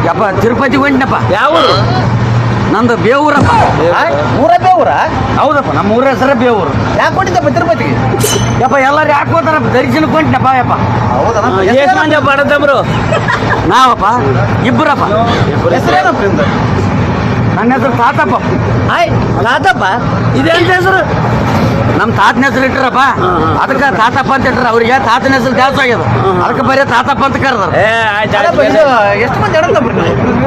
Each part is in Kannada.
ಯಪ್ಪ ತಿರುಪತಿಗೆ ಹೊಂಟಿನಪ್ಪ. ಯಾವ ಊರು? ನಂದು ಬೇವೂರಪ್ಪ. ಊರ ಬೇವೂರ? ಹೌದಪ್ಪ, ನಮ್ಮ ಊರ ಹೆಸರೇ ಬೇವೂರು. ಯಾಕೆ ಕೊಟ್ಟಿದ್ದಪ್ಪ ತಿರುಪತಿಗೆ? ಯಪ್ಪ ಎಲ್ಲರೂ ಯಾಕೆ ಹೋತಾರಪ್ಪ, ದರ್ಶನಕ್ಕೆ ಹೊಂಟಿನಪ್ಪ ಯಪ್ಪ. ಹೌದಾ? ಎಷ್ಟು ಮಂದಿ ಬಡದಬ್ರು? ನಾವಪ್ಪ ಇಬ್ಬರಪ್ಪ. ಹೆಸರೇನಪ್ಪ ನಿಮ್ದು? ನನ್ನ ಹೆಸರು ತಾತಪ್ಪ. ಆಯ್ ತಾತಪ್ಪ, ಇದೇಂತ ಹೆಸರು? ನಮ್ಮ ತಾತನ ಹೆಸರು ಇಟ್ಟರಪ್ಪ, ಅದಕ್ಕೆ ತಾತಪ್ಪ ಅಂತ ಇಟ್ರ. ಅವ್ರಿಗೆ ತಾತನ ಹೆಸರು ಜಾಸ್ತಿ ಆಗ್ಯದ, ಅದಕ್ಕೆ ಬರೀ ತಾತಪ್ಪ ಅಂತ ಕರೆದಾರ. ಎಷ್ಟು ಮಂದಿ ಅಡಂತಪ್ಪ?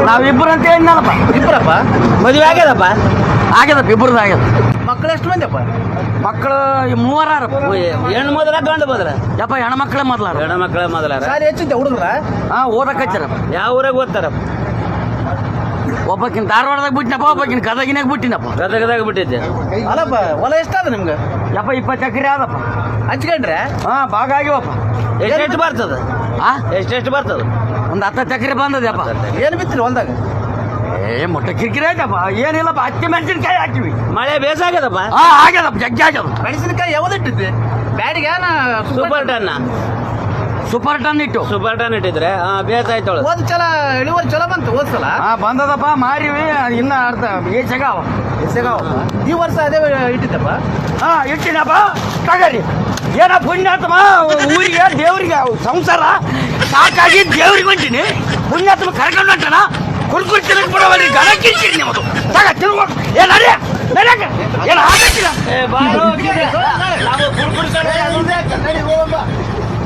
ನಾವಿಬ್ಬರು ಅಂತ ಹೇಳಿದ್ನಲ್ಲಪ್ಪ. ಇಬ್ಬರಪ್ಪ? ಮದುವೆ ಆಗ್ಯದಪ್ಪ. ಆಗ್ಯದಪ್ಪ, ಇಬ್ಬರದು ಆಗ್ಯದ. ಮಕ್ಕಳು ಎಷ್ಟು ಮಂದಿ ಅಪ್ಪ? ಮಕ್ಕಳು ಮೂವರಾರಪ್ಪ. ಹೆಣ್ಣು ಮೊದಲ ಗಂಡು ಮೊದಲ? ಯಪ್ಪ ಹೆಣ್ಮಕ್ಳೇ ಮೊದಲಾರ. ಹೆಣ್ಣು ಮಕ್ಕಳೇ ಮೊದಲ. ಶಾಲೆ ಹೆಚ್ಚಿದ್ದೆ ಹುಡುಗ್ರ? ಓದಕ್ಕೆ ಹಚ್ಚಾರಪ್ಪ. ಯಾವ ಊರಾಗ ಓದ್ತಾರಪ್ಪ? ಒಬ್ಬಕಿನ ಧಾರವಾಡದಾಗ ಬಿಟ್ಟಿನಪ್ಪ, ಒಬ್ಬಕಿನ ಗದಗಿನಾಗ ಬಿಟ್ಟಿನಪ್ಪ. ಗದಗದಾಗ ಬಿಟ್ಟಿದ್ದೆ. ಅಲ್ಲಪ್ಪ ಹೊಲ ಎಷ್ಟಾದ ನಿಮ್ಗೆ? ಯಪ್ಪ 20 ಎಕರೆ ಆದಪ್ಪ. ಹಚ್ಕೊಂಡ್ರೆ ಭಾಗ ಆಗಿವಪ್ಪ. ಎಷ್ಟೆಷ್ಟು ಬರ್ತದ? ಎಷ್ಟೆಷ್ಟು ಬರ್ತದ? ಒಂದು 10 ಎಕರೆ ಬಂದದಪ್ಪ. ಏನು ಬಿತ್ತಿರಿ ಹೊಲ್ದಾಗ? ಮೊಟ್ಟ ಕಿರಿಕಿರಿ ಆಯ್ತಪ್ಪ. ಏನಿಲ್ಲಪ್ಪ, ಹತ್ತಿ ಮೆಣಸಿನ್ಕಾಯಿ ಹಾಕಿವಿ. ಮಳೆ ಬೇಸಾಗ್ಯದಪ್ಪ? ಆಗ್ಯದಪ್ಪ, ಜಗ್ಗಿ ಆಗ್ಯದ. ಮೆಣಸಿನಕಾಯಿ ಯಾವ್ದಿಟ್ಟಿದ್ದೆ? ಬ್ಯಾಡಿಗೆ ಸೂಪರ್ ಟನ್? ಸೂಪರ್ ಟನ್ ಇಟ್ಟು. ಸೂಪರ್ ಟನ್ ಇಟ್ಟಿದ್ರೆ ಬೇಸಾಯ್ತೊಳ. ಒಂದ್ ಚಲ ಇಳುವರಿ ಚಲೋ ಬಂತು ಹೋದ್ಸಲ? ಬಂದದಪ್ಪ, ಮಾರಿವಿ. ಇನ್ನ ಅರ್ಧ ಏಸಗಾವ. ಈ ವರ್ಷ ಅದೇ ಇಟ್ಟಿದ್ದಪ್ಪ? ಇಟ್ಟಿನಪ್ಪ. ತಗರಿ ಏನ ಪುಣ್ಯಾತ್ಮ, ಊರಿಗೆ ದೇವ್ರಿಗೆ ಸಂಸಾರ ಸಾಕಾಗಿ ದೇವ್ರಿಗೆ ಹೊಂಟೀನಿ. ಪುಣ್ಯಾತ್ಮ ಕರ್ಕೊಂಡು ಹೊಂಟನ ಕುರ್ಕುರಿ ತಿರುಗಿ ಬಿಡೋವಲ್ಲಿ ಗಣ ಕಿರ್ತೀನಿ ನಿಮ್ಮದು. ತಗ ತಿರುಗ ಏನ ಏನು ಆಗತ್ತಿಲ್ಲ.